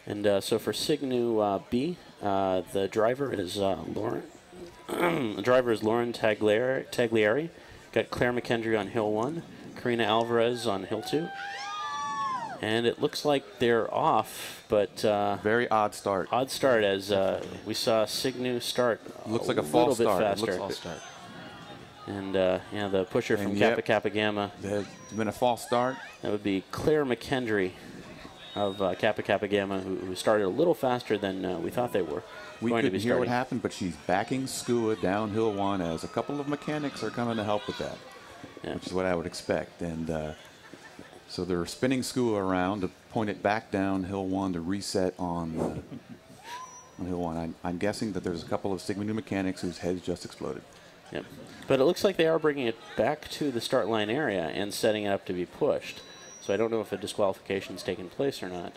And so for SigNu B, the driver is Lauren. The driver is Lauren Taglieri. Got Claire McKendry on hill 1, Karina Alvarez on hill 2. And it looks like they're off, but very odd start. Odd start as we saw SigNu start. Looks like a false start. Faster. It looks false start. And yeah, the pusher from yep, Kappa Kappa Gamma. There's been a false start. That would be Claire McKendry of Kappa Kappa Gamma, who started a little faster than we thought they were. We couldn't hear what happened, but she's backing Skua down hill 1 as a couple of mechanics are coming to help with that, which is what I would expect. And so they're spinning Skua around to point it back down hill 1 to reset on hill 1. I'm guessing that there's a couple of SigNu mechanics whose heads just exploded. Yep. But it looks like they are bringing it back to the start line area and setting it up to be pushed. So I don't know if a disqualification's taken place or not.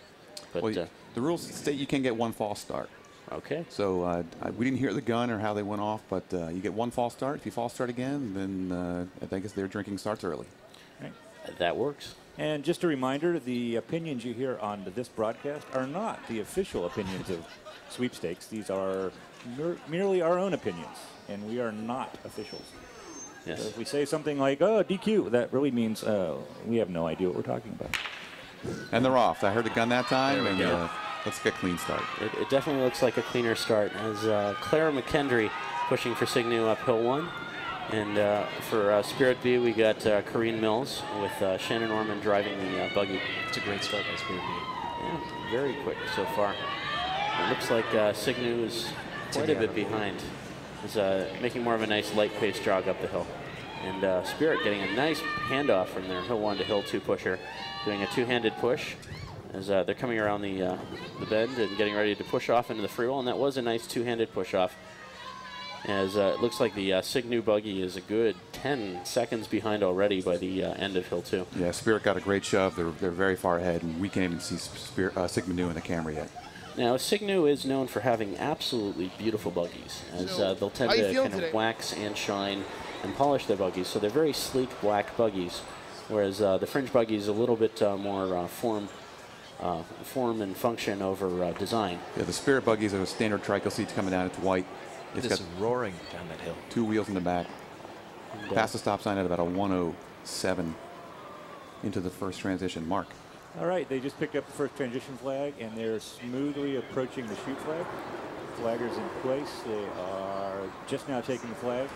But well, the rules state you can get one false start. Okay. So we didn't hear the gun or how they went off, but you get one false start. If you false start again, then I think their drinking starts early. Right. That works. And just a reminder, the opinions you hear on this broadcast are not the official opinions of sweepstakes. These are merely our own opinions, and we are not officials. Yes. So if we say something like, oh, DQ, that really means we have no idea what we're talking about. And they're off. I heard the gun that time, and let's get a clean start. It definitely looks like a cleaner start as Clara McKendry pushing for SigNu up hill 1. And for Spirit B, we got Corrine Mills with Shannon Orman driving the buggy. It's a great start by Spirit B. Yeah, very quick so far. It looks like SigNu is quite a bit behind. Is making more of a nice light-paced jog up the hill. And Spirit getting a nice handoff from their hill 1 to hill 2 pusher, doing a two-handed push as they're coming around the bend and getting ready to push off into the freewheel. And that was a nice two-handed push-off. As it looks like the SigNu buggy is a good 10 seconds behind already by the end of hill 2. Yeah, Spirit got a great shove. They're very far ahead, and we can't even see SigNu in the camera yet. Now, SigNu is known for having absolutely beautiful buggies, as they'll tend to kind of wax and shine and polish their buggies. So they're very sleek black buggies, whereas the fringe buggy is a little bit more form and function over design. Yeah, the Spirit buggies are standard tricycle seats coming down. It's white. It's got roaring down that hill. 2 wheels in the back. Past the stop sign at about a 107 into the first transition. Mark. All right, they just picked up the first transition flag, and they're smoothly approaching the shoot flag. Flagger's in place. They are just now taking the flag.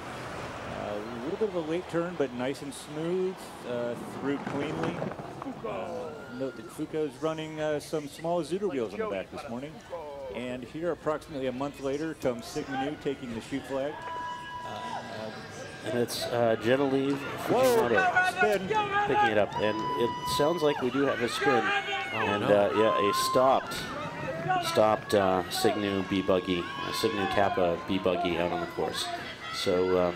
A little bit of a late turn, but nice and smooth, through cleanly. Note that Foucault's running some small Zuder wheels on the back this morning. And here, approximately a month later, comes SigNu taking the shoot flag. And it's Genevieve Fujimoto picking it up. And it sounds like we do have a spin. Yeah, a stopped SigNu B buggy, SigNu Kappa B buggy out on the course. So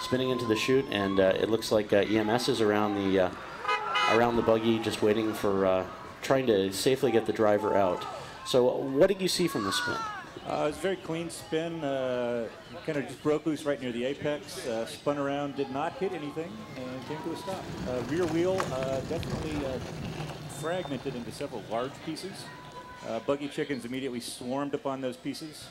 spinning into the chute, and it looks like EMS is around the buggy, just waiting for trying to safely get the driver out. So what did you see from the spin? It was a very clean spin, kind of just broke loose right near the apex, spun around, did not hit anything, and came to a stop. Rear wheel definitely fragmented into several large pieces. Buggy chickens immediately swarmed upon those pieces.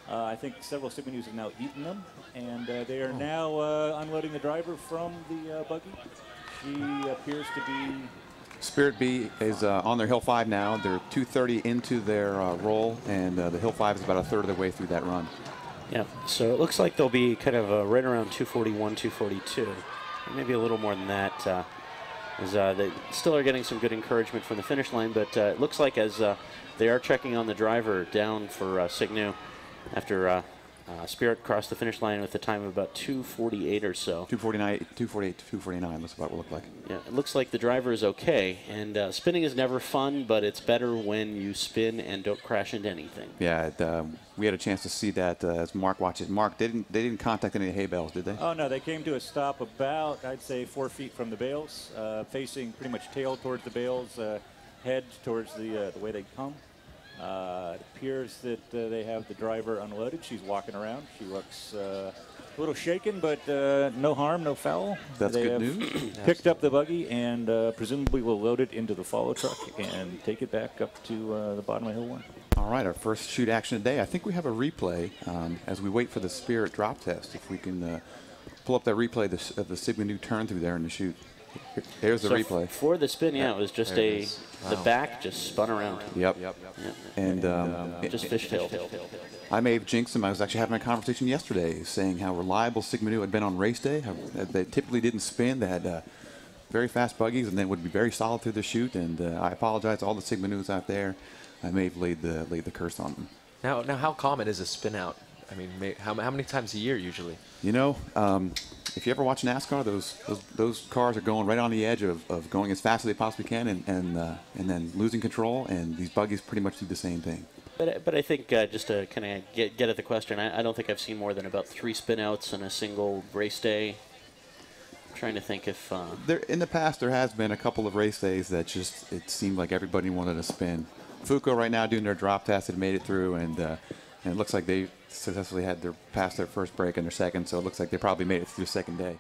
I think several SigNus have now eaten them, and they are now unloading the driver from the buggy. She appears to be... Spirit B is on their hill 5 now. They're 2:30 into their roll, and the hill 5 is about a third of the way through that run. Yeah, so it looks like they'll be kind of right around 241, 242, maybe a little more than that. As they still are getting some good encouragement from the finish line, but it looks like as they are checking on the driver down for SigNu after Spirit crossed the finish line with a time of about 2:48 or so. 2:49, 2:48, 2:49 looks about what it looked like. Yeah, it looks like the driver is okay, and spinning is never fun, but it's better when you spin and don't crash into anything. Yeah, we had a chance to see that as Mark watched it. Mark, they didn't contact any hay bales, did they? Oh no, they came to a stop about, I'd say, 4 feet from the bales, facing pretty much tail towards the bales, head towards the way they come. It appears that they have the driver unloaded. She's walking around. She looks A little shaken, but no harm, no foul. That's they good have news. Picked up the buggy and presumably will load it into the follow truck and take it back up to the bottom of Hill 1. All right, our first shoot action today. I think we have a replay as we wait for the Spirit drop test. If we can pull up that replay of the SigNu turn through there in the chute. There's the replay. For the spin, yeah, it was just the back just spun around. Yep. And just fishtail. I may have jinxed him. I was actually having a conversation yesterday saying how reliable SigNu had been on race day. How they typically didn't spin. They had very fast buggies and then would be very solid through the chute. And I apologize to all the SigNus out there. I may have laid the curse on them. Now, how common is a spin out? I mean, how many times a year usually? You know, if you ever watch NASCAR, those cars are going right on the edge of going as fast as they possibly can and then losing control. And these buggies pretty much do the same thing. But I think just to kind of get at the question, I don't think I've seen more than about 3 spin-outs in a single race day. I'm trying to think if... In the past, there has been a couple of race days that just, it seemed like everybody wanted to spin. Fuco right now doing their drop test had made it through, and it looks like they successfully had passed their first break and their second, so it looks like they probably made it through the second day.